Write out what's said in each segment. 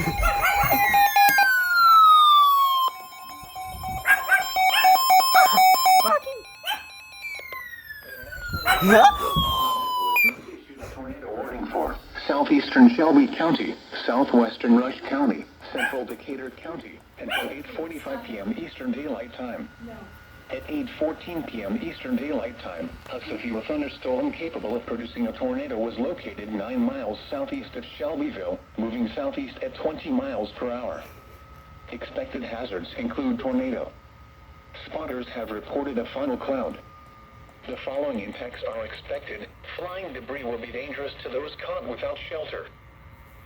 Issued a tornado warning for Southeastern Shelby County, Southwestern Rush County, Central Decatur County, until 8:45 p.m. Eastern Daylight Time. At 8:14 p.m. Eastern Daylight Time, a severe thunderstorm capable of producing a tornado was located 9 miles southeast of Shelbyville, moving southeast at 20 miles per hour. Expected hazards include tornado. Spotters have reported a funnel cloud. The following impacts are expected. Flying debris will be dangerous to those caught without shelter.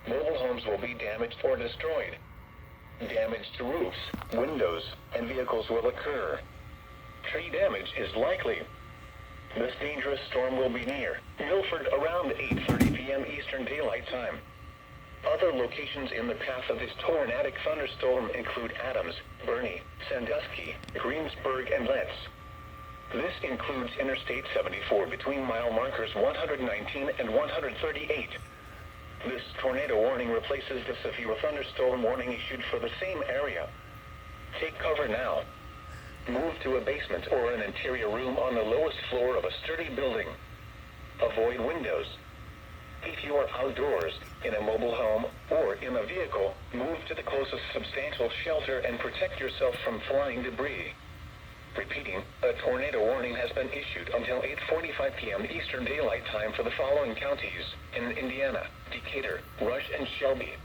Mobile homes will be damaged or destroyed. Damage to roofs, windows, and vehicles will occur. Tree damage is likely. This dangerous storm will be near Milford around 8:30 p.m. Eastern Daylight Time. Other locations in the path of this tornadic thunderstorm include Adams, Burney, Sandusky, Greensburg, and Letts. This includes Interstate 74 between mile markers 119 and 138. This tornado warning replaces the severe thunderstorm warning issued for the same area. Take cover now. Move to a basement or an interior room on the lowest floor of a sturdy building. Avoid windows. If you are outdoors, in a mobile home, or in a vehicle, move to the closest substantial shelter and protect yourself from flying debris. Repeating, a tornado warning has been issued until 8:45 p.m. Eastern Daylight Time for the following counties in Indiana: Decatur, Rush, and Shelby.